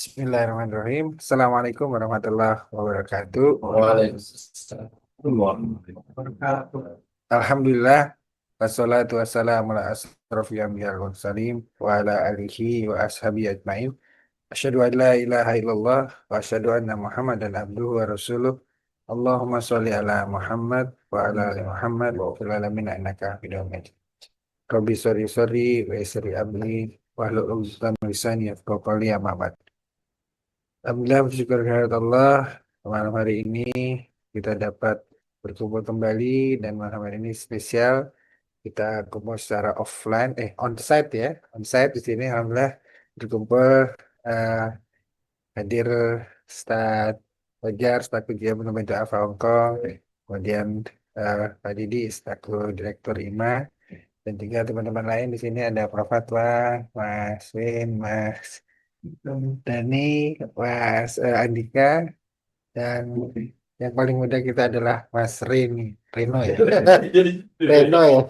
Bismillahirrahmanirrahim. Assalamualaikum warahmatullahi wabarakatuh. Waalaikumsalam warahmatullahi wabarakatuh. Alhamdulillah. Wassalatu wassalamu ala asrofil anbiya wal mursalin wa ala alihi wa ashabihi ajmain. Asyhadu an la ilaha illallah wa asyhadu anna Muhammadan abduhu wa rasuluh. Allahumma sholli ala Muhammad wa ala ali Muhammad wa fil alamin innaka Hamidum Majid. Rabbi sholli wa yassir amri wa hlul 'uqdatam min lisani yafqahu qawli amma ba'd. Alhamdulillah bersyukur kehadirat Allah. Malam hari ini kita dapat berkumpul kembali dan malam hari ini spesial kita kumpul secara offline, onsite ya, onsite di sini. Alhamdulillah berkumpul, eh, hadir Ustaz Fajar selaku Dia Penuh Afa Hongkong, kemudian Pak Didi selaku Direktur IMA, dan juga teman-teman lain di sini ada Prof. Fatwa, Mas Win, Mas Dani, Mas Andika, dan yang paling muda kita adalah Mas Reno ya. Reno ya.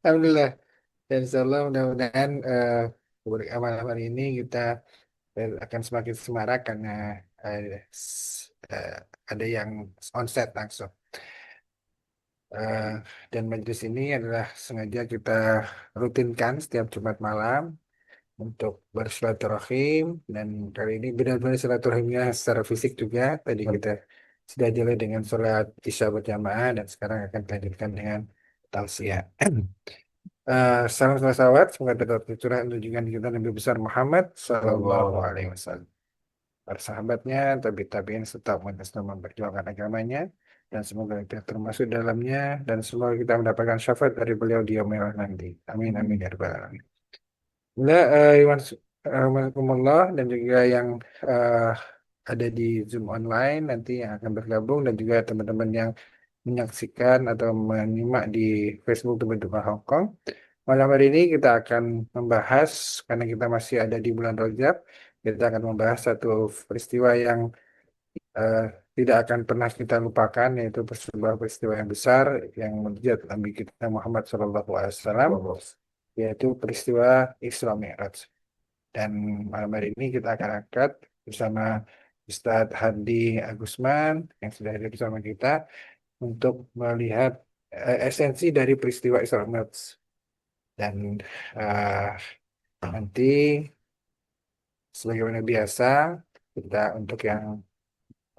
Alhamdulillah. Dan insya Allah mudah-mudahan malam hari ini kita akan semakin semarak karena eh, ada yang onset langsung. Eh, dan majelis ini adalah sengaja kita rutinkan setiap Jumat malam untuk bersilaturahim, dan kali ini benar-benar silaturahimnya secara fisik juga. Tadi kita sudah jalan dengan sholat isya berjamaah dan sekarang akan dilanjutkan dengan tausiah. Salam salawat semoga tetap tercurah untuk junjungan kita Nabi besar Muhammad Sallallahu Alaihi Wasallam, para sahabatnya, tabiin serta umat Islam memperjuangkan agamanya, dan semoga kita termasuk dalamnya, dan semoga kita mendapatkan syafaat dari beliau di yaumil nanti. Amin amin ya rabbal alamin. Nah, Iwan, Assalamualaikum dan juga yang eh, ada di Zoom online nanti yang akan bergabung, dan juga teman-teman yang menyaksikan atau menyimak di Facebook Teman-teman Hong Kong. Malam hari ini kita akan membahas, karena kita masih ada di bulan Rajab, kita akan membahas satu peristiwa yang eh, tidak akan pernah kita lupakan, yaitu sebuah peristiwa yang besar yang menjadi Nabi kita Muhammad SAW, yaitu peristiwa Isra Mi'raj. Dan malam hari ini kita akan angkat bersama Ustadz Hadi Agusman yang sudah hadir bersama kita untuk melihat esensi dari peristiwa Isra Mi'raj. Dan eh, nanti sebagaimana biasa, kita untuk yang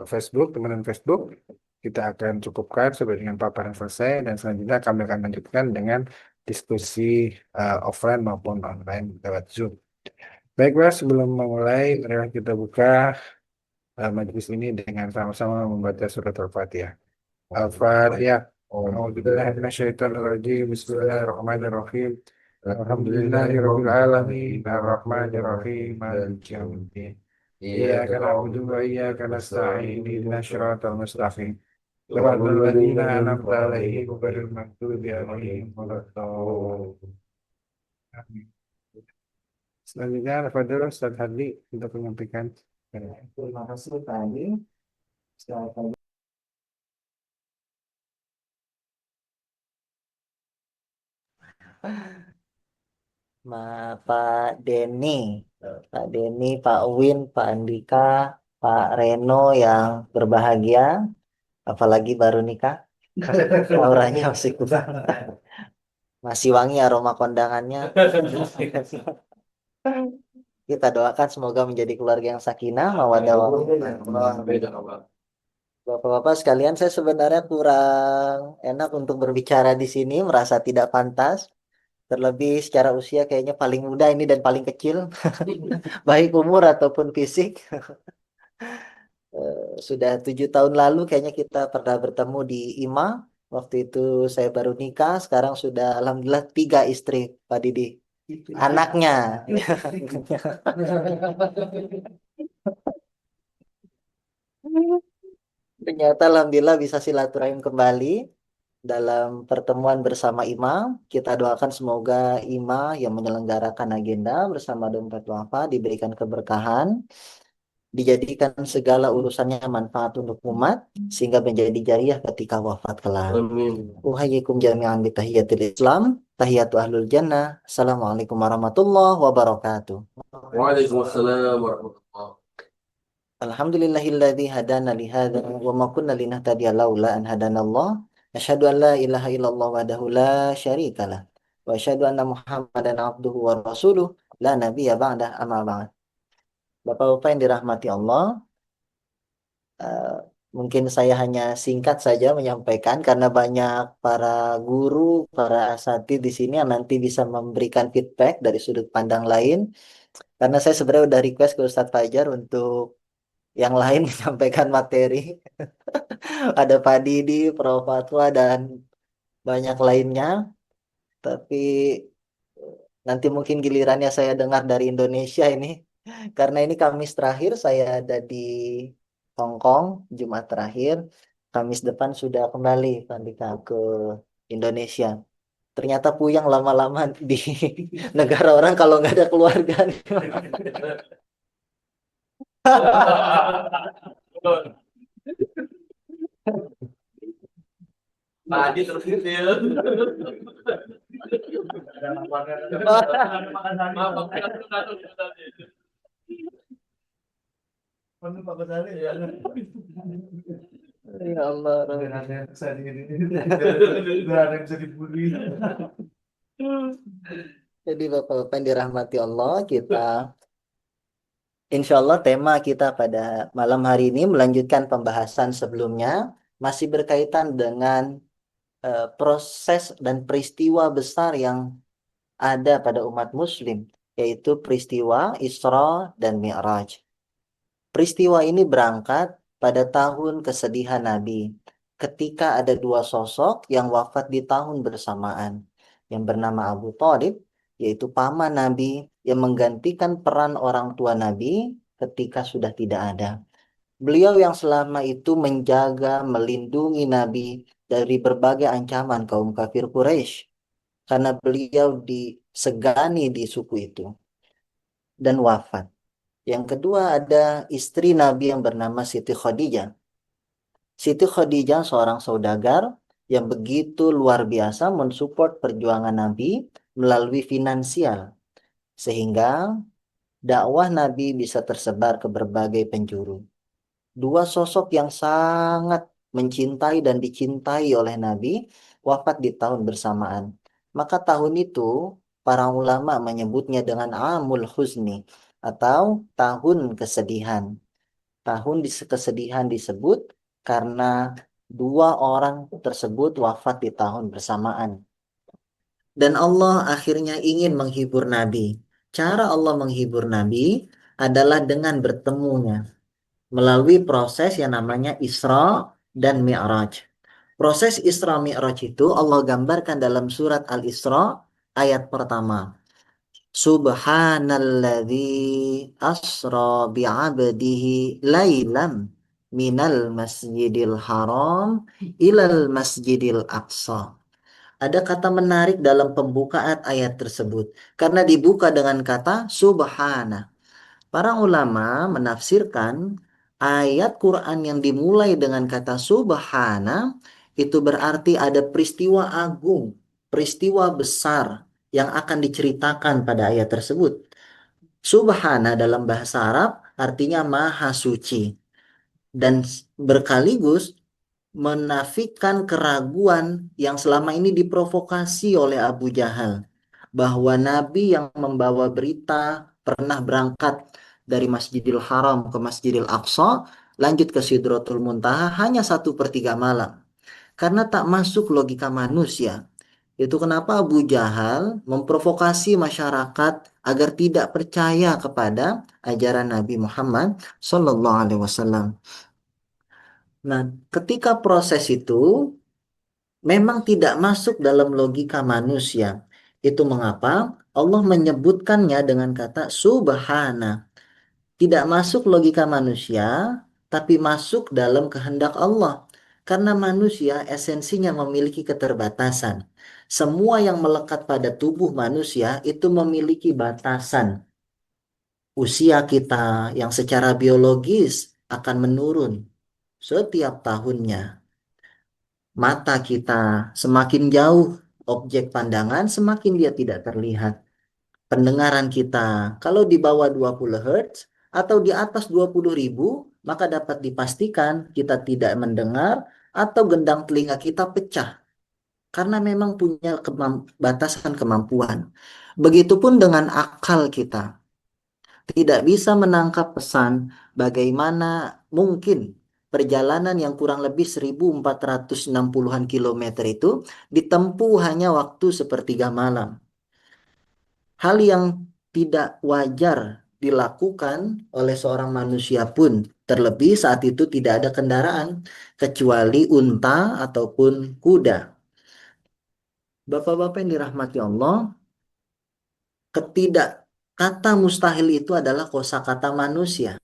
Facebook, teman-teman Facebook, kita akan cukupkan sampai dengan paparan selesai, dan selanjutnya kami akan lanjutkan dengan diskusi offline maupun online lewat Zoom. Baiklah, sebelum memulai, mari kita buka majelis ini dengan sama-sama membaca surat Al-Fatihah. Al-Fatihah. A'udzubillahiminasyaitonirrajim. Bismillahirrahmanirrahim. Alhamdulillahirabbil alamin. Arrahmanirrahim. Maliki yaumiddin. Iyyaka na'budu wa iyyaka nasta'in. Ihdinas siratal mustaqim. Shiratal ladzina an'amta 'alaihim ghairil maghdubi 'alaihim waladdallin. Amin. Selanjutnya, Al-Fadhil Ustaz Hadli untuk menyampaikan. Terima kasih tadi. Pak Denny, Pak Denny, Pak Win, Pak Andika, Pak Reno yang berbahagia, apalagi baru nikah, auranya masih kurang, masih wangi aroma kondangannya. Kita doakan semoga menjadi keluarga yang sakinah, mawaddah warahmah. Bapak-bapak sekalian, saya sebenarnya kurang enak untuk berbicara di sini, merasa tidak pantas. Terlebih secara usia kayaknya paling muda ini dan paling kecil, baik umur ataupun fisik. Sudah 7 tahun lalu kayaknya kita pernah bertemu di IMA. Waktu itu saya baru nikah, sekarang sudah alhamdulillah 3 istri, Pak Didi. Anaknya. Ternyata alhamdulillah bisa silaturahim kembali dalam pertemuan bersama IMA. Kita doakan semoga IMA yang menyelenggarakan agenda bersama Dompet Wafa diberikan keberkahan, dijadikan segala urusannya manfaat untuk umat, sehingga menjadi jariah ketika wafat kelak. Amin. Uhayyikum jami'an bitahiyatil Islam, tahiyatu ahlul jannah. Assalamualaikum warahmatullahi wabarakatuh. Waalaikumsalam warahmatullahi wabarakatuh. Alhamdulillahilladzi hadana li hadza wa ma kunna linahtadiya laula an hadanallah. Asyhadu an la ilaha illallah wahdahu la syarikalah. Wa asyhadu anna Muhammadan abduhu wa rasuluh la nabiyya ba'dah amma ba'd. Bapak-bapak yang dirahmati Allah, eh, mungkin saya hanya singkat saja menyampaikan karena banyak para guru, para asatidz di sini yang nanti bisa memberikan feedback dari sudut pandang lain. Karena saya sebenarnya udah request ke Ustadz Fajar untuk yang lain menyampaikan materi. Ada Pak Didi, Prof. Fatwa, dan banyak lainnya. Tapi nanti mungkin gilirannya saya dengar dari Indonesia ini. Karena ini Kamis terakhir saya ada di Hong Kong, Jumat terakhir. Kamis depan sudah kembali Kandika ke Indonesia. Ternyata puyeng lama-lama di negara orang kalau nggak ada keluarga. Tadi terus gitu ya. Ya Allah. Jadi Bapak-Bapak yang dirahmati Allah, kita insya Allah tema kita pada malam hari ini melanjutkan pembahasan sebelumnya, masih berkaitan dengan proses dan peristiwa besar yang ada pada umat Muslim, yaitu peristiwa Isra dan Mi'raj. Peristiwa ini berangkat pada tahun kesedihan Nabi, ketika ada dua sosok yang wafat di tahun bersamaan, yang bernama Abu Thalib, yaitu paman Nabi, yang menggantikan peran orang tua Nabi ketika sudah tidak ada. Beliau yang selama itu menjaga, melindungi Nabi dari berbagai ancaman kaum kafir Quraisy, karena beliau disegani di suku itu dan wafat. Yang kedua ada istri Nabi yang bernama Siti Khadijah. Siti Khadijah seorang saudagar yang begitu luar biasa mensupport perjuangan Nabi melalui finansial, sehingga dakwah Nabi bisa tersebar ke berbagai penjuru. Dua sosok yang sangat mencintai dan dicintai oleh Nabi wafat di tahun bersamaan. Maka tahun itu para ulama menyebutnya dengan Amul Huzni atau tahun kesedihan. Tahun kesedihan disebut karena dua orang tersebut wafat di tahun bersamaan. Dan Allah akhirnya ingin menghibur Nabi. Cara Allah menghibur Nabi adalah dengan bertemunya melalui proses yang namanya Isra dan Mi'raj. Proses Isra Mi'raj itu Allah gambarkan dalam surat Al-Isra ayat pertama. Subhanalladzi asra bi'abdihi laylam minal masjidil haram ilal masjidil aqsa. Ada kata menarik dalam pembukaan ayat tersebut karena dibuka dengan kata subhana. Para ulama menafsirkan ayat Quran yang dimulai dengan kata subhana itu berarti ada peristiwa agung, peristiwa besar yang akan diceritakan pada ayat tersebut. Subhana dalam bahasa Arab artinya maha suci dan berkaligus menafikan keraguan yang selama ini diprovokasi oleh Abu Jahal, bahwa Nabi yang membawa berita pernah berangkat dari Masjidil Haram ke Masjidil Aqsa, lanjut ke Sidratul Muntaha hanya 1/3 malam. Karena tak masuk logika manusia. Itu kenapa Abu Jahal memprovokasi masyarakat agar tidak percaya kepada ajaran Nabi Muhammad Sallallahu Alaihi Wasallam. Nah, ketika proses itu memang tidak masuk dalam logika manusia. Itu mengapa Allah menyebutkannya dengan kata subhana. Tidak masuk logika manusia, tapi masuk dalam kehendak Allah. Karena manusia esensinya memiliki keterbatasan. Semua yang melekat pada tubuh manusia itu memiliki batasan. Usia kita yang secara biologis akan menurun setiap tahunnya. Mata kita semakin jauh objek pandangan, semakin dia tidak terlihat. Pendengaran kita kalau di bawah 20 Hz atau di atas 20.000 maka dapat dipastikan kita tidak mendengar atau gendang telinga kita pecah karena memang punya batasan kemampuan. Begitupun dengan akal kita, tidak bisa menangkap pesan bagaimana mungkin perjalanan yang kurang lebih 1460-an kilometer itu ditempuh hanya waktu sepertiga malam. Hal yang tidak wajar dilakukan oleh seorang manusia pun, terlebih saat itu tidak ada kendaraan kecuali unta ataupun kuda. Bapak-bapak yang dirahmati Allah, ketidak kata mustahil itu adalah kosakata manusia.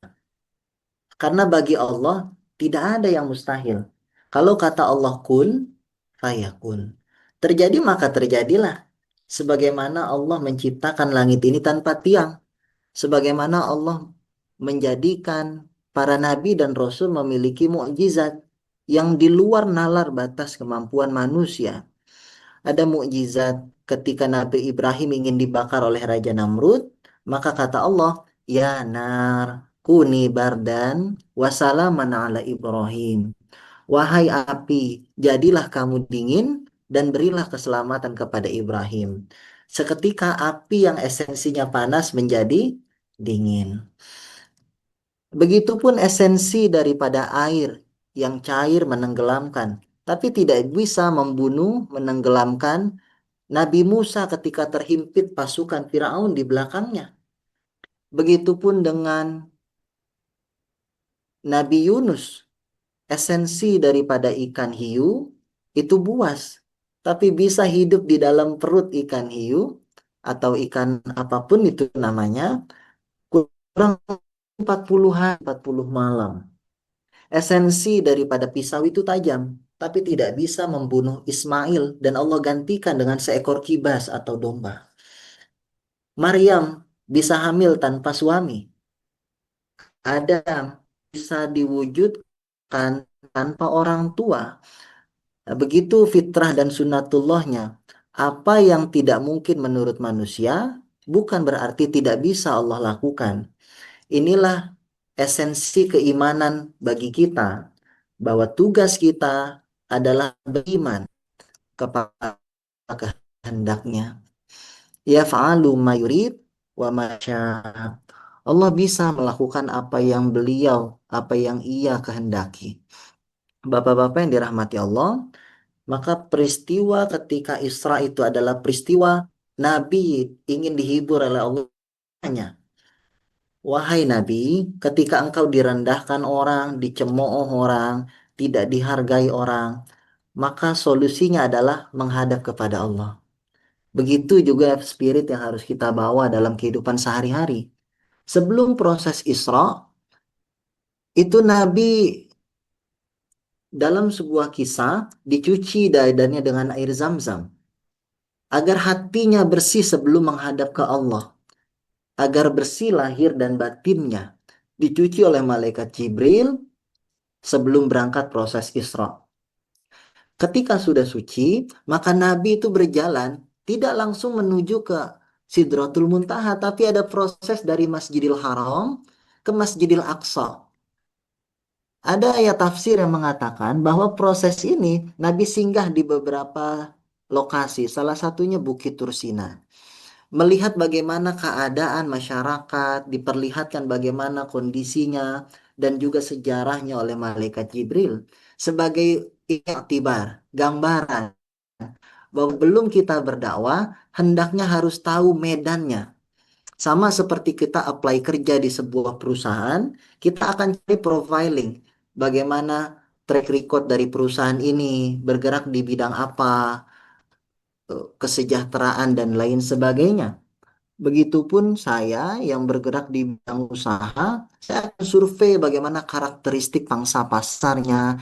Karena bagi Allah tidak ada yang mustahil. Kalau kata Allah kun, fayakun. Terjadi maka terjadilah. Sebagaimana Allah menciptakan langit ini tanpa tiang. Sebagaimana Allah menjadikan para nabi dan rasul memiliki mukjizat yang di luar nalar batas kemampuan manusia. Ada mukjizat ketika Nabi Ibrahim ingin dibakar oleh Raja Namrud, maka kata Allah, ya nar, kuni bardan wasalaman ala Ibrahim. Wahai api, jadilah kamu dingin dan berilah keselamatan kepada Ibrahim. Seketika api yang esensinya panas menjadi dingin. Begitupun esensi daripada air yang cair menenggelamkan, tapi tidak bisa membunuh, menenggelamkan Nabi Musa ketika terhimpit pasukan Firaun di belakangnya. Begitupun dengan Nabi Yunus, esensi daripada ikan hiu itu buas, tapi bisa hidup di dalam perut ikan hiu atau ikan apapun itu namanya kurang 40 hari, 40 malam. Esensi daripada pisau itu tajam, tapi tidak bisa membunuh Ismail dan Allah gantikan dengan seekor kibas atau domba. Maryam bisa hamil tanpa suami. Adam bisa diwujudkan tanpa orang tua. Nah, begitu fitrah dan sunnatullahnya. Apa yang tidak mungkin menurut manusia, bukan berarti tidak bisa Allah lakukan. Inilah esensi keimanan bagi kita, bahwa tugas kita adalah beriman kepada kehendaknya. Yaf'alu ma yurid wa ma syaa. Allah bisa melakukan apa yang beliau, apa yang ia kehendaki. Bapak-bapak yang dirahmati Allah, maka peristiwa ketika Isra itu adalah peristiwa Nabi ingin dihibur oleh Allahnya. Wahai Nabi, ketika engkau direndahkan orang, dicemooh orang, tidak dihargai orang, maka solusinya adalah menghadap kepada Allah. Begitu juga spirit yang harus kita bawa dalam kehidupan sehari-hari. Sebelum proses Isra, itu Nabi dalam sebuah kisah dicuci dadanya dengan air zam-zam. Agar hatinya bersih sebelum menghadap ke Allah. Agar bersih lahir dan batinnya. Dicuci oleh malaikat Jibril sebelum berangkat proses Isra. Ketika sudah suci, maka Nabi itu berjalan tidak langsung menuju ke Sidratul Muntaha, tapi ada proses dari Masjidil Haram ke Masjidil Aqsa. Ada ayat tafsir yang mengatakan bahwa proses ini Nabi singgah di beberapa lokasi, salah satunya Bukit Tursina. Melihat bagaimana keadaan masyarakat, diperlihatkan bagaimana kondisinya, dan juga sejarahnya oleh Malaikat Jibril. Sebagai iktibar, gambaran, bahwa belum kita berdakwah, hendaknya harus tahu medannya. Sama seperti kita apply kerja di sebuah perusahaan, kita akan cari profiling. Bagaimana track record dari perusahaan ini, bergerak di bidang apa, kesejahteraan dan lain sebagainya. Begitupun saya yang bergerak di bidang usaha, saya akan survei bagaimana karakteristik pangsa pasarnya,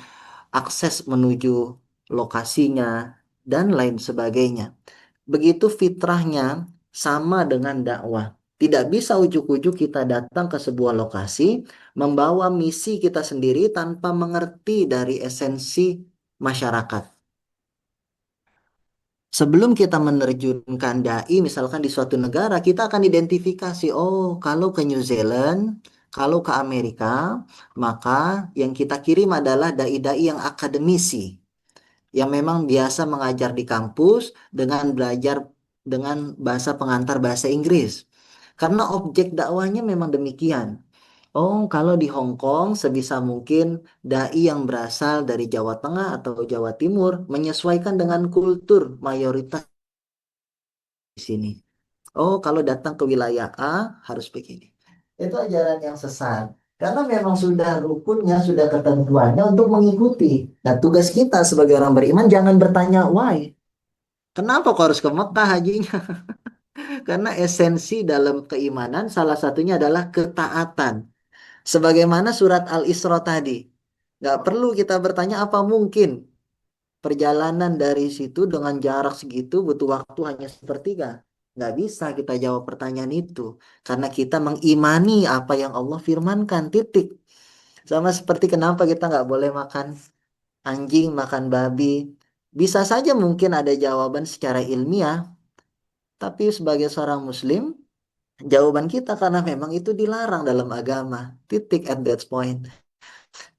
akses menuju lokasinya, dan lain sebagainya. Begitu fitrahnya sama dengan dakwah. Tidak bisa ujuk-ujuk kita datang ke sebuah lokasi, membawa misi kita sendiri tanpa mengerti dari esensi masyarakat. Sebelum kita menerjunkan dai misalkan di suatu negara, kita akan identifikasi, oh kalau ke New Zealand, Kalau ke Amerika, maka yang kita kirim adalah dai-dai yang akademisi, yang memang biasa mengajar di kampus dengan belajar dengan bahasa pengantar bahasa Inggris. Karena objek dakwahnya memang demikian. Oh, kalau di Hong Kong sebisa mungkin dai yang berasal dari Jawa Tengah atau Jawa Timur menyesuaikan dengan kultur mayoritas di sini. Oh, kalau datang ke wilayah A harus begini. Itu ajaran yang sesat. Karena memang sudah rukunnya, sudah ketentuannya untuk mengikuti. Nah, tugas kita sebagai orang beriman jangan bertanya why. Kenapa kok harus ke Mekah hajinya? Karena esensi dalam keimanan salah satunya adalah ketaatan. Sebagaimana surat Al-Isra tadi. Nggak perlu kita bertanya apa mungkin perjalanan dari situ dengan jarak segitu butuh waktu hanya sepertiga. Nggak bisa kita jawab pertanyaan itu. Karena kita mengimani apa yang Allah firmankan, titik. Sama seperti kenapa kita nggak boleh makan anjing, makan babi. Bisa saja mungkin ada jawaban secara ilmiah, tapi sebagai seorang muslim, jawaban kita karena memang itu dilarang dalam agama. Titik at that point.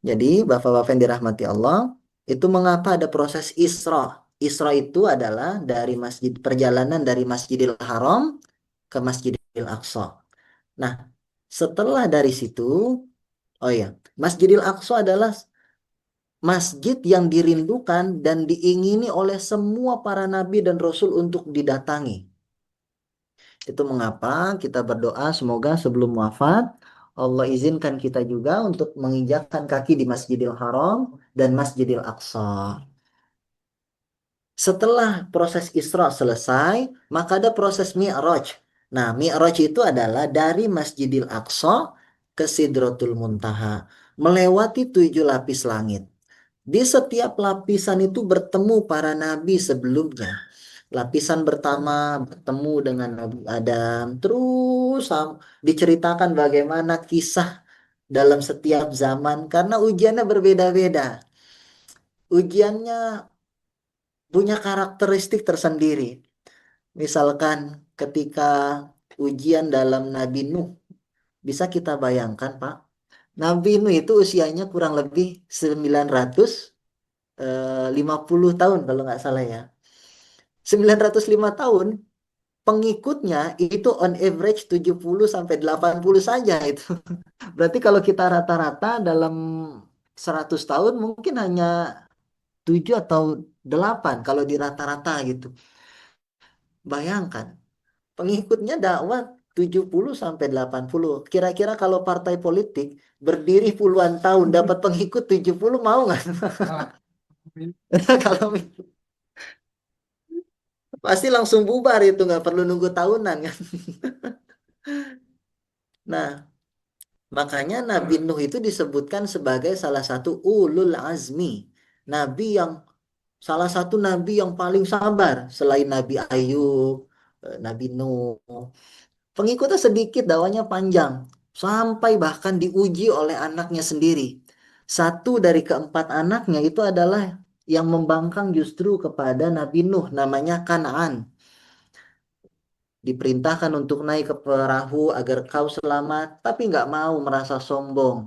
Jadi, bapak-bapak yang dirahmati Allah, itu mengapa ada proses Isra. Isra itu adalah dari masjid perjalanan dari Masjidil Haram ke Masjidil Aqsa. Nah, setelah dari situ, oh ya, Masjidil Aqsa adalah masjid yang dirindukan dan diingini oleh semua para nabi dan rasul untuk didatangi. Itu mengapa kita berdoa semoga sebelum wafat Allah izinkan kita juga untuk menginjakkan kaki di Masjidil Haram dan Masjidil Aqsa. Setelah proses Isra selesai, maka ada proses Mi'raj. Nah, Mi'raj itu adalah dari Masjidil Aqsa ke Sidratul Muntaha, melewati 7 lapis langit. Di setiap lapisan itu bertemu para nabi sebelumnya. Lapisan pertama bertemu dengan Nabi Adam, terus diceritakan bagaimana kisah dalam setiap zaman karena ujiannya berbeda-beda. Ujiannya punya karakteristik tersendiri. Misalkan ketika ujian dalam Nabi Nuh, bisa kita bayangkan, Pak. Nabi Nuh itu usianya kurang lebih 950 tahun kalau nggak salah ya. 905 tahun, pengikutnya itu on average 70 sampai 80 saja itu. Berarti kalau kita rata-rata dalam 100 tahun mungkin hanya 7 atau 8 kalau di rata-rata gitu. Bayangkan, pengikutnya dakwah 70 sampai 80. Kira-kira kalau partai politik berdiri puluhan tahun dapat pengikut 70 mau nggak? Kalau pasti langsung bubar itu nggak perlu nunggu tahunan kan. Nah, makanya Nabi Nuh itu disebutkan sebagai salah satu ulul azmi. Nabi yang salah satu nabi yang paling sabar selain Nabi Ayub, Nabi Nuh. Pengikutnya sedikit, dakwanya panjang. Sampai bahkan diuji oleh anaknya sendiri. Satu dari keempat anaknya itu adalah yang membangkang justru kepada Nabi Nuh, namanya Kanaan. Diperintahkan untuk naik ke perahu agar kau selamat, tapi nggak mau merasa sombong.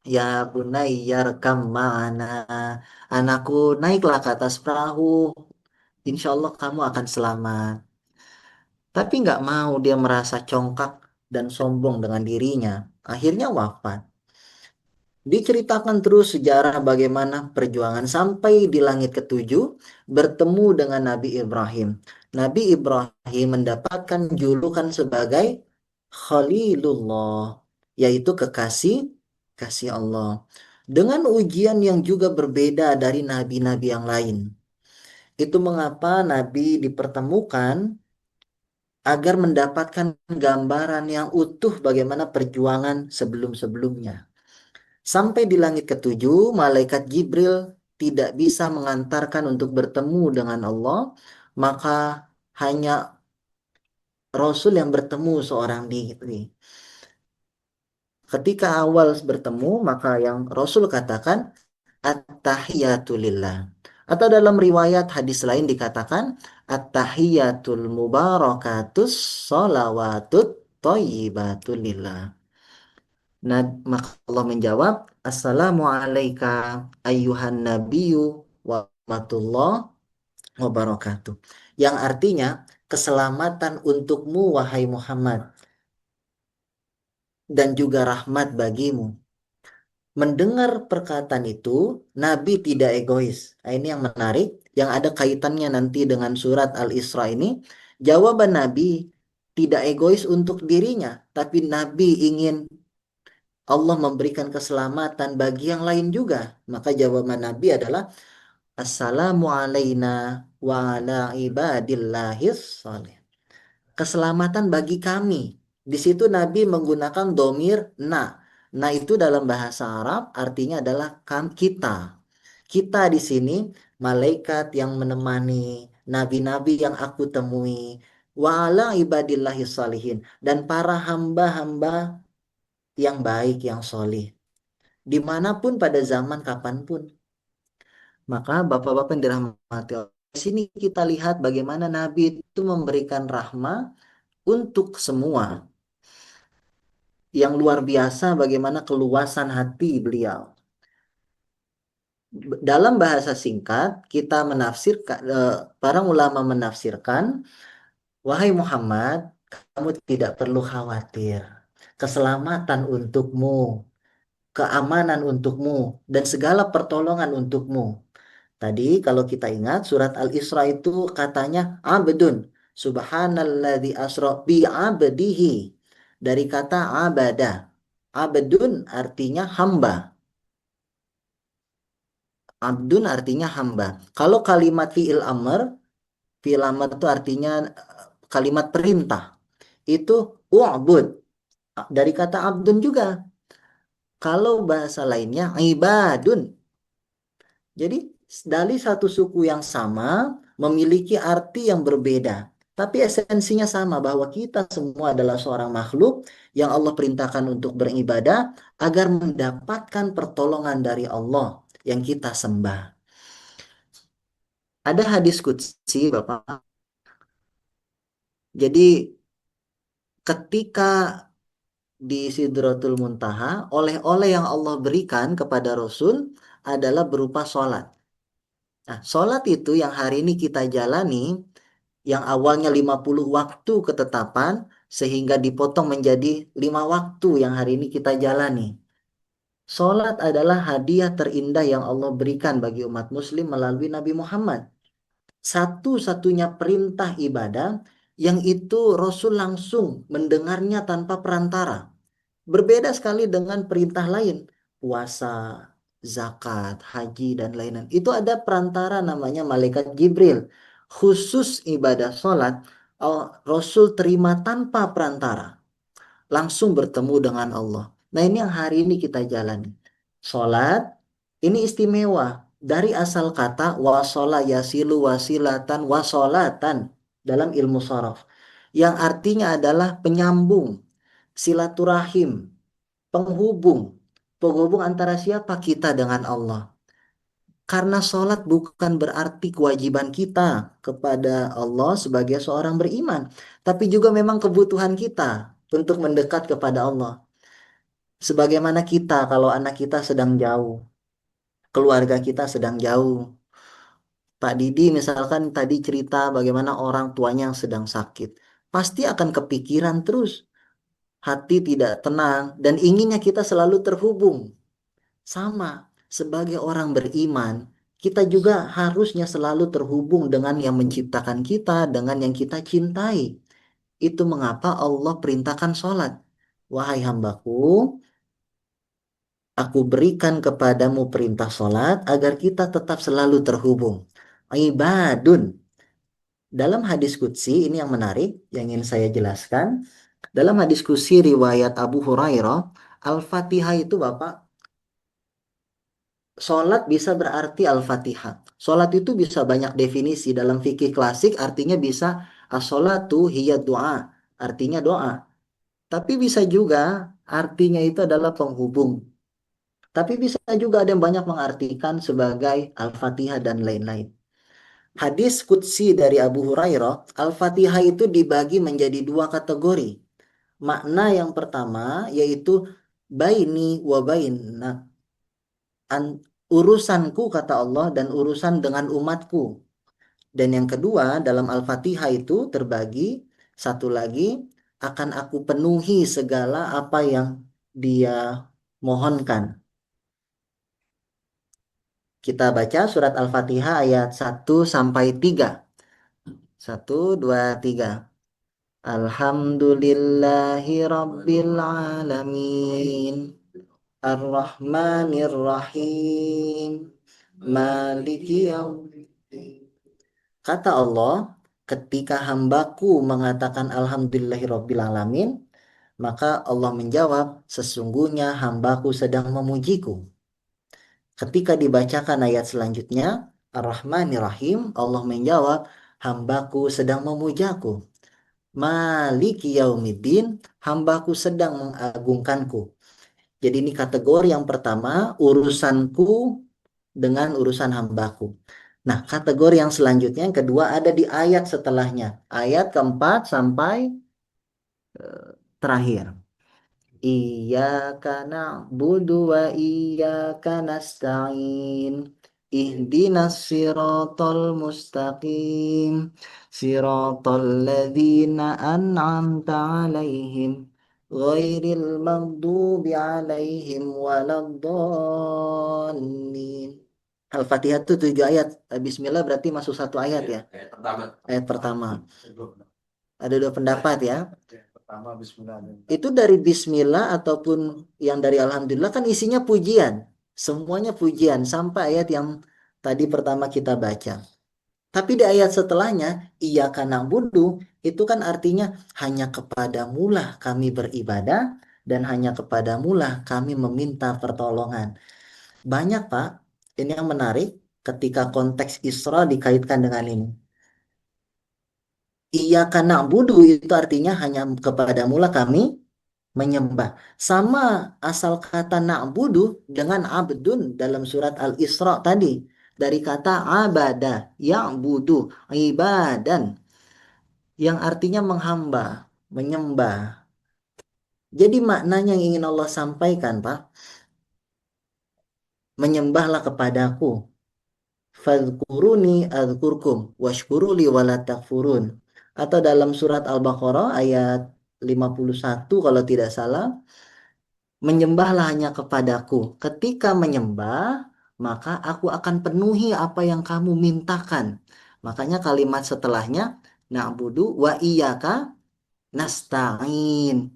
Ya bunayya rekam ma'ana. Anakku, naiklah ke atas perahu. Insya Allah kamu akan selamat. Tapi nggak mau dia merasa congkak dan sombong dengan dirinya. Akhirnya wafat. Diceritakan terus sejarah bagaimana perjuangan sampai di langit ketujuh bertemu dengan Nabi Ibrahim. Nabi Ibrahim mendapatkan julukan sebagai Khalilullah, yaitu kekasih kasih Allah. Dengan ujian yang juga berbeda dari nabi-nabi yang lain. Itu mengapa Nabi dipertemukan agar mendapatkan gambaran yang utuh bagaimana perjuangan sebelum-sebelumnya. Sampai di langit ketujuh, malaikat Jibril tidak bisa mengantarkan untuk bertemu dengan Allah, maka hanya Rasul yang bertemu seorang diri. Ketika awal bertemu, maka yang Rasul katakan, At-tahiyatulillah. Atau dalam riwayat hadis lain dikatakan, At-tahiyatul mubarakatus salawatut thayyibatulillah. Nah, maka Allah menjawab, Assalamu alayka ayyuhan nabiyyu wa rahmatullah wabarakatuh. Yang artinya, keselamatan untukmu wahai Muhammad dan juga rahmat bagimu. Mendengar perkataan itu, Nabi tidak egois. Nah, ini yang menarik, yang ada kaitannya nanti dengan surat Al-Isra ini. Jawaban Nabi tidak egois untuk dirinya, tapi Nabi ingin Allah memberikan keselamatan bagi yang lain juga. Maka jawaban Nabi adalah Assalamu alayna wa ala ibadillahis salih. Keselamatan bagi kami. Di situ Nabi menggunakan domir na. Na itu dalam bahasa Arab artinya adalah kita. Kita di sini malaikat yang menemani, nabi-nabi yang aku temui, wa ala ibadillahi salihin, dan para hamba-hamba yang baik, yang solih. Dimanapun pada zaman kapanpun. Maka bapak-bapak yang dirahmati Allah, di sini kita lihat bagaimana Nabi itu memberikan rahmah untuk semua. Yang luar biasa bagaimana keluasan hati beliau. Dalam bahasa singkat, kita menafsirkan, para ulama menafsirkan, wahai Muhammad, kamu tidak perlu khawatir. Keselamatan untukmu, keamanan untukmu, dan segala pertolongan untukmu. Tadi kalau kita ingat surat Al-Isra itu katanya abdun. Subhanalladzi asra bi abdihi. Dari kata abada. Abdun artinya hamba. Abdun artinya hamba. Kalau kalimat fi'il amr itu artinya kalimat perintah. Itu u'bud. Dari kata abdun juga. Kalau bahasa lainnya ibadun. Jadi dari satu suku yang sama memiliki arti yang berbeda. Tapi esensinya sama bahwa kita semua adalah seorang makhluk yang Allah perintahkan untuk beribadah agar mendapatkan pertolongan dari Allah yang kita sembah. Ada hadis qudsi, Bapak. Jadi ketika di Sidratul Muntaha, oleh-oleh yang Allah berikan kepada Rasul adalah berupa sholat. Nah, sholat itu yang hari ini kita jalani, yang awalnya 50 waktu ketetapan, sehingga dipotong menjadi 5 waktu yang hari ini kita jalani. Sholat adalah hadiah terindah yang Allah berikan bagi umat muslim melalui Nabi Muhammad. Satu-satunya perintah ibadah yang itu Rasul langsung mendengarnya tanpa perantara. Berbeda sekali dengan perintah lain, puasa, zakat, haji, dan lain-lain. Itu ada perantara namanya malaikat Jibril. Khusus ibadah sholat, Rasul terima tanpa perantara. Langsung bertemu dengan Allah. Nah, ini yang hari ini kita jalani. Sholat, ini istimewa. Dari asal kata wasola yasilu wasilatan wasolatan dalam ilmu sharaf. Yang artinya adalah penyambung, silaturahim, penghubung antara siapa kita dengan Allah. Karena sholat bukan berarti kewajiban kita kepada Allah sebagai seorang beriman, tapi juga memang kebutuhan kita untuk mendekat kepada Allah. Sebagaimana kita kalau anak kita sedang jauh, keluarga kita sedang jauh. Pak Didi misalkan tadi cerita bagaimana orang tuanya yang sedang sakit. Pasti akan kepikiran terus, hati tidak tenang, dan inginnya kita selalu terhubung. Sama, sebagai orang beriman, kita juga harusnya selalu terhubung dengan yang menciptakan kita, dengan yang kita cintai. Itu mengapa Allah perintahkan sholat. Wahai hambaku, aku berikan kepadamu perintah sholat agar kita tetap selalu terhubung. Ibadun. Dalam hadis qudsi, ini yang menarik, yang ingin saya jelaskan. Dalam hadis qudsi riwayat Abu Hurairah, Al-Fatihah itu Bapak, sholat bisa berarti Al-Fatihah. Sholat itu bisa banyak definisi. Dalam fikih klasik artinya bisa as-sholatu hiya doa. Artinya doa. Tapi bisa juga artinya itu adalah penghubung. Tapi bisa juga ada yang banyak mengartikan sebagai Al-Fatihah dan lain-lain. Hadis qudsi dari Abu Hurairah, Al-Fatihah itu dibagi menjadi 2 kategori. Makna yang pertama yaitu baini wa baina urusanku kata Allah dan urusan dengan umatku. Dan yang kedua dalam Al-Fatihah itu terbagi satu lagi akan aku penuhi segala apa yang dia mohonkan. Kita baca surat Al-Fatihah ayat 1 sampai 3. 1, 2, 3. Alhamdulillahi Rabbil Alamin. Ar-Rahmanir Rahim. Maliki Yaumiddin. Kata Allah, ketika hambaku mengatakan Alhamdulillahirabbil alamin, maka Allah menjawab, sesungguhnya hambaku sedang memujiku. Ketika dibacakan ayat selanjutnya, Ar-Rahmanir Rahim, Allah menjawab, hambaku sedang memujaku. Maliki Yaumiddin, hambaku sedang mengagungkanku. Jadi ini kategori yang pertama, urusanku dengan urusan hambaku. Nah, kategori yang selanjutnya, yang kedua ada di ayat setelahnya. Ayat keempat sampai terakhir. Iyyaka na'budu wa iyyaka nasta'in. Ihdinas siratal mustaqim. Siratal ladzina an'amta 'alaihim. Ghairil maghdubi 'alaihim waladdallin. Al-Fatihah itu 7 ayat. Bismillah berarti masuk 1 ayat ya. Pertama. Ayat pertama. Ada 2 pendapat ya. Pertama Bismillah. Itu dari Bismillah ataupun yang dari Alhamdulillah kan isinya pujian. Semuanya pujian sampai ayat yang tadi pertama kita baca. Tapi di ayat setelahnya, Iyyaka na'budu, itu kan artinya hanya kepadamu lah kami beribadah dan hanya kepadamu lah kami meminta pertolongan. Banyak Pak, ini yang menarik ketika konteks Isra dikaitkan dengan ini. Iyyaka na'budu itu artinya hanya kepadamu lah kami menyembah. Sama asal kata na'budu dengan abdun dalam surat Al-Isra tadi. Dari kata abada, ya'budu, ibadan. Yang artinya menghamba, menyembah. Jadi maknanya yang ingin Allah sampaikan, Pak. Menyembahlah kepadaku. Fadhkuruni adzkurkum washkuruli wala takfurun. Atau dalam surat Al-Baqarah ayat 51 kalau tidak salah, menyembahlah hanya kepadaku. Ketika menyembah, maka aku akan penuhi apa yang kamu mintakan. Makanya kalimat setelahnya, na'budu wa iyyaka nasta'in.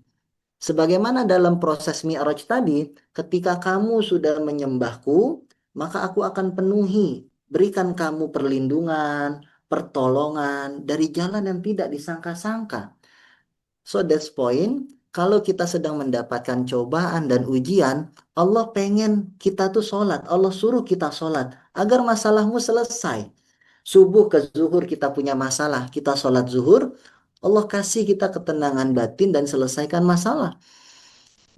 Sebagaimana dalam proses Mi'raj tadi, ketika kamu sudah menyembahku, maka aku akan penuhi, berikan kamu perlindungan, pertolongan dari jalan yang tidak disangka-sangka. So that's point, kalau kita sedang mendapatkan cobaan dan ujian, Allah pengen kita tuh sholat, Allah suruh kita sholat, agar masalahmu selesai. Subuh ke zuhur kita punya masalah, kita sholat zuhur, Allah kasih kita ketenangan batin dan selesaikan masalah.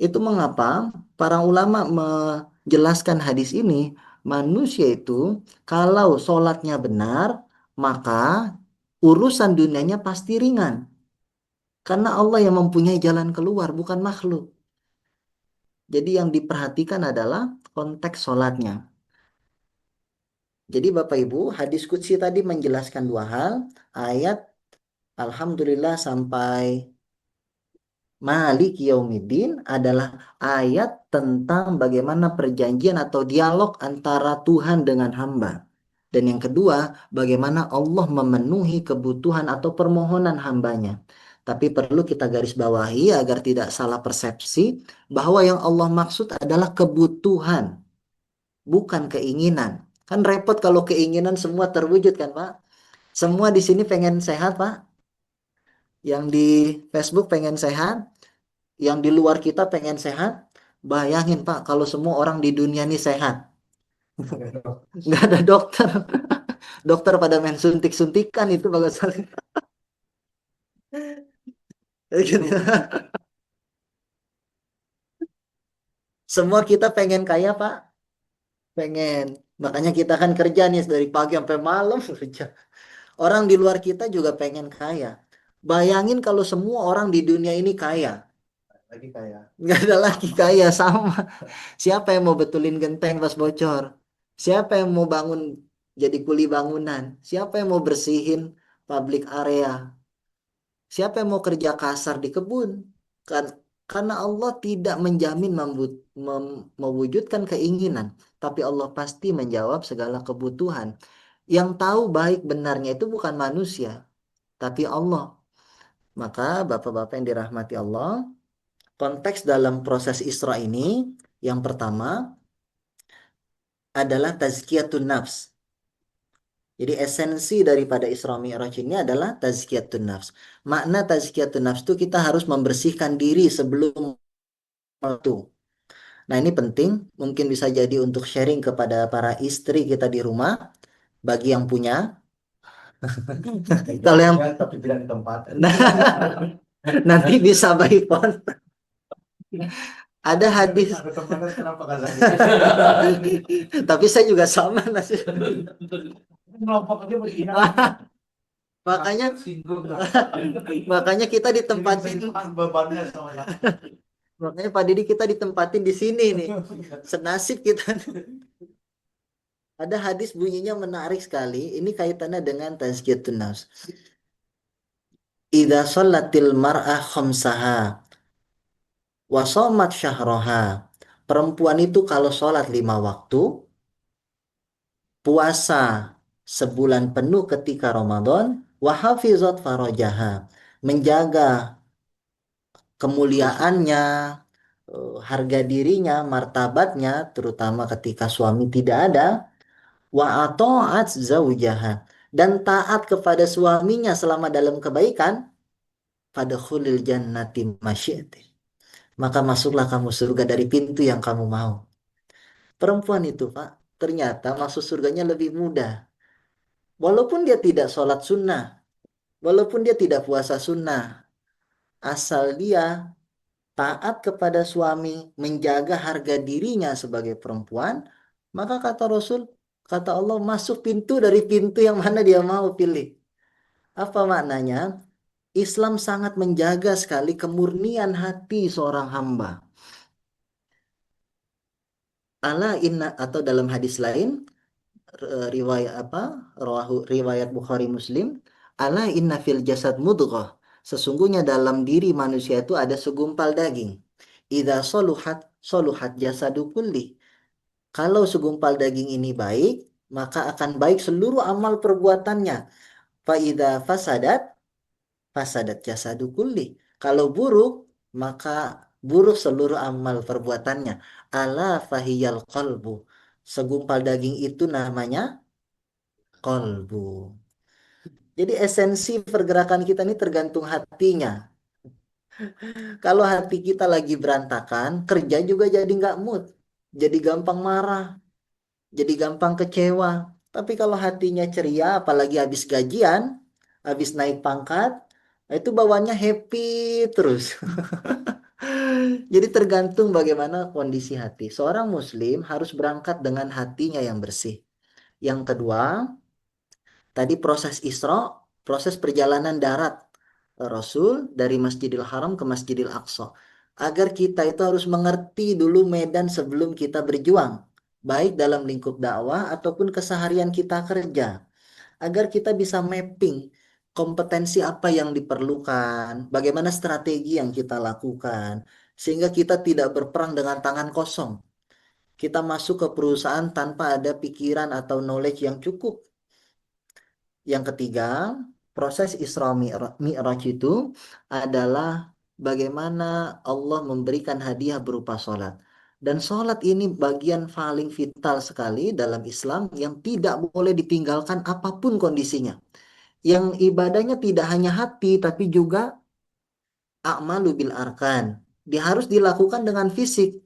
Itu mengapa para ulama menjelaskan hadis ini, manusia itu kalau sholatnya benar, maka urusan dunianya pasti ringan. Karena Allah yang mempunyai jalan keluar, bukan makhluk. Jadi yang diperhatikan adalah konteks sholatnya. Jadi Bapak Ibu, hadis qudsi tadi menjelaskan 2 hal. Ayat Alhamdulillah sampai Malik Yaumiddin adalah ayat tentang bagaimana perjanjian atau dialog antara Tuhan dengan hamba. Dan yang kedua, bagaimana Allah memenuhi kebutuhan atau permohonan hambanya. Tapi perlu kita garis bawahi agar tidak salah persepsi bahwa yang Allah maksud adalah kebutuhan, bukan keinginan. Kan repot kalau keinginan semua terwujud kan Pak? Semua di sini pengen sehat Pak? Yang di Facebook pengen sehat? Yang di luar kita pengen sehat? Bayangin Pak, kalau semua orang di dunia ini sehat. Nggak ada dokter. Dokter pada main suntik-suntikan itu bagus sekali. Gitu. Semua kita pengen kaya Pak. Pengen. Makanya kita kan kerja nih dari pagi sampai malam kerja. Orang di luar kita juga pengen kaya. Bayangin kalau semua orang di dunia ini kaya. Lagi kayak Nggak ada lagi kaya sama. Siapa yang mau betulin genteng pas bocor? Siapa yang mau bangun jadi kuli bangunan? Siapa yang mau bersihin public area? Siapa yang mau kerja kasar di kebun? Kan karena Allah tidak menjamin mewujudkan keinginan, tapi Allah pasti menjawab segala kebutuhan. Yang tahu baik benarnya itu bukan manusia, tapi Allah. Maka Bapak-bapak yang dirahmati Allah, konteks dalam proses Isra ini yang pertama adalah tazkiyatun nafs. Jadi esensi daripada Isra Mi'raj ini adalah tazkiyatun nafs. Makna tazkiyatun nafs itu kita harus membersihkan diri sebelum itu. Nah, ini penting, mungkin bisa jadi untuk sharing kepada para istri kita di rumah, bagi yang punya. Kalau yang ya, tapi tidak di tempat. nanti bisa by phone. Ada hadis. Ada tempatnya kenapa gak saya? Tapi saya juga sama nasi. Ngelompok aja begini. Makanya Singgung. makanya kita ditempatin. Bebannya sama ya. Makanya Pak Didi kita ditempatin di sini nih. Senasib kita. Ada hadis bunyinya menarik sekali. Ini kaitannya dengan tazkiyatun nafs. Idza shallatil mar'ah khamsaha wa shamat syahraha. Perempuan itu kalau sholat 5 waktu, puasa sebulan penuh ketika Ramadan, wa hafizat farajaha. Menjaga kemuliaannya, harga dirinya, martabatnya, terutama ketika suami tidak ada, wa ata'at zaujaha, dan taat kepada suaminya selama dalam kebaikan, fadkhulil jannati masyi'ti, maka masuklah kamu surga dari pintu yang kamu mau. Perempuan itu, Pak, ternyata masuk surganya lebih mudah. Walaupun dia tidak sholat sunnah, walaupun dia tidak puasa sunnah, asal dia taat kepada suami, menjaga harga dirinya sebagai perempuan, maka kata Rasul, kata Allah, masuk pintu dari pintu yang mana dia mau pilih. Apa maknanya? Islam sangat menjaga sekali kemurnian hati seorang hamba. Ala inna, atau dalam hadis lain, riwayat apa? Riwayat Bukhari Muslim, ala inna fil jasad mudghah. Sesungguhnya dalam diri manusia itu ada segumpal daging. Idza soluhat soluhat jasadu kulli. Kalau segumpal daging ini baik, maka akan baik seluruh amal perbuatannya. Fa idza fasadat fasadat jasadu kulli. Kalau buruk, maka buruk seluruh amal perbuatannya. Ala fahiyal qalbu. Segumpal daging itu namanya kolbu. Jadi esensi pergerakan kita ini tergantung hatinya. Kalau hati kita lagi berantakan, kerja juga jadi nggak mood. Jadi gampang marah, jadi gampang kecewa. Tapi kalau hatinya ceria, apalagi habis gajian, habis naik pangkat, itu bawaannya happy terus. Jadi tergantung bagaimana kondisi hati. Seorang muslim harus berangkat dengan hatinya yang bersih. Yang kedua, tadi proses Isra, proses perjalanan darat Rasul dari Masjidil Haram ke Masjidil Aqsa. Agar kita itu harus mengerti dulu medan sebelum kita berjuang, baik dalam lingkup dakwah ataupun keseharian kita kerja. Agar kita bisa mapping kompetensi apa yang diperlukan, bagaimana strategi yang kita lakukan, sehingga kita tidak berperang dengan tangan kosong. Kita masuk ke perusahaan tanpa ada pikiran atau knowledge yang cukup. Yang ketiga, proses Isra Mi'raj itu adalah bagaimana Allah memberikan hadiah berupa sholat. Dan sholat ini bagian paling vital sekali dalam Islam yang tidak boleh ditinggalkan apapun kondisinya. Yang ibadahnya tidak hanya hati, tapi juga a'malu bil arkan. Dia harus dilakukan dengan fisik.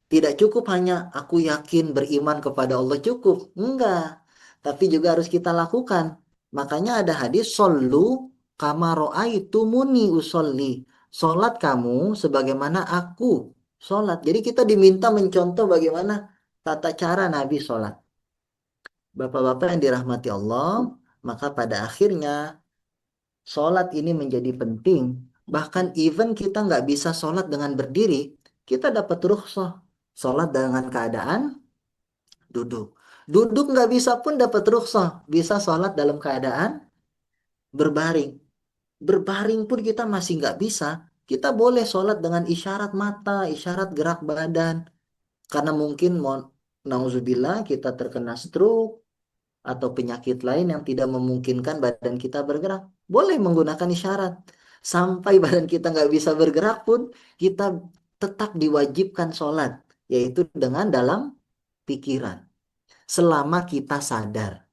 Tidak cukup hanya aku yakin beriman kepada Allah cukup. Enggak. Tapi juga harus kita lakukan. Makanya ada hadis, Sallu kama ro'aitumuni usolli. Sholat kamu sebagaimana aku sholat. Jadi kita diminta mencontoh bagaimana tata cara Nabi sholat. Bapak-bapak yang dirahmati Allah, maka pada akhirnya sholat ini menjadi penting Bahkan even kita nggak bisa sholat dengan berdiri, kita dapat rukhsah. Sholat dengan keadaan duduk. Duduk nggak bisa pun dapat rukhsah. Bisa sholat dalam keadaan berbaring. Berbaring pun kita masih nggak bisa. Kita boleh sholat dengan isyarat mata, isyarat gerak badan. Karena mungkin nauzubillah kita terkena stroke atau penyakit lain yang tidak memungkinkan badan kita bergerak. Boleh menggunakan isyarat. Sampai badan kita nggak bisa bergerak pun, kita tetap diwajibkan sholat. Yaitu dengan dalam pikiran. Selama kita sadar.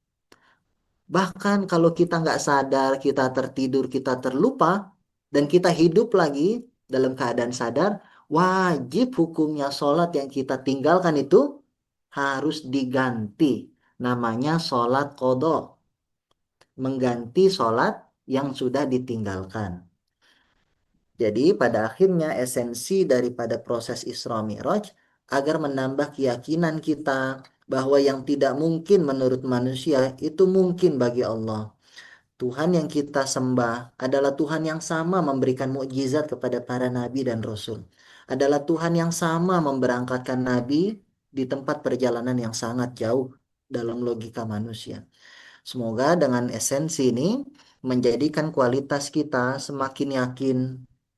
Bahkan kalau kita nggak sadar, kita tertidur, kita terlupa, dan kita hidup lagi dalam keadaan sadar, wajib hukumnya sholat yang kita tinggalkan itu harus diganti. Namanya sholat qodho, mengganti sholat yang sudah ditinggalkan. Jadi pada akhirnya esensi daripada proses Isra Mi'raj agar menambah keyakinan kita bahwa yang tidak mungkin menurut manusia itu mungkin bagi Allah. Tuhan yang kita sembah adalah Tuhan yang sama memberikan mukjizat kepada para nabi dan rasul. Adalah Tuhan yang sama memberangkatkan nabi di tempat perjalanan yang sangat jauh dalam logika manusia. Semoga dengan esensi ini menjadikan kualitas kita semakin yakin,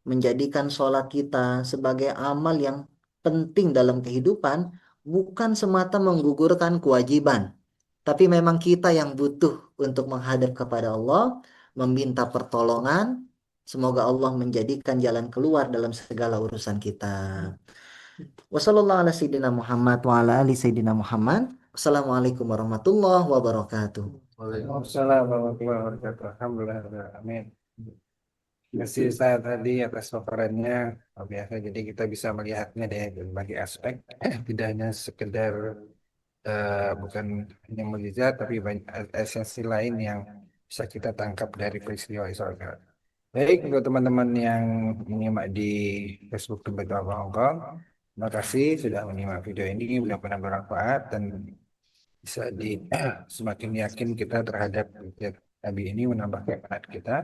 menjadikan sholat kita sebagai amal yang penting dalam kehidupan, bukan semata menggugurkan kewajiban, tapi memang kita yang butuh untuk menghadap kepada Allah, meminta pertolongan. Semoga Allah menjadikan jalan keluar dalam segala urusan kita. Wassalamualaikum ala sayyidina Muhammad wa ala ali sayyidina Muhammad. Wassalamualaikum warahmatullahi wabarakatuh. Waalaikumsalam warahmatullahi wabarakatuh. Alhamdulillah. Amin. Terima kasih saya tadi atas paparannya. Luar biasa. Jadi kita bisa melihatnya dari berbagai aspek. Tidak hanya sekedar bukan hanya mukjizat, tapi banyak esensi lain yang bisa kita tangkap dari peristiwa Isra Mi'raj. Baik, untuk teman-teman yang menyimak di Facebook Tempat Doa Hongkong, terima kasih sudah menyimak video ini. Mudah-mudahan bermanfaat dan bisa semakin yakin kita terhadap Nabi ini, menambah keimanan kita.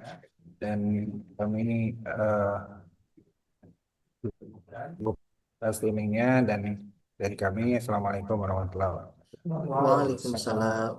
Dan kami ini streamingnya dan dari kami, Assalamualaikum warahmatullahi wabarakatuh. Waalaikumsalam.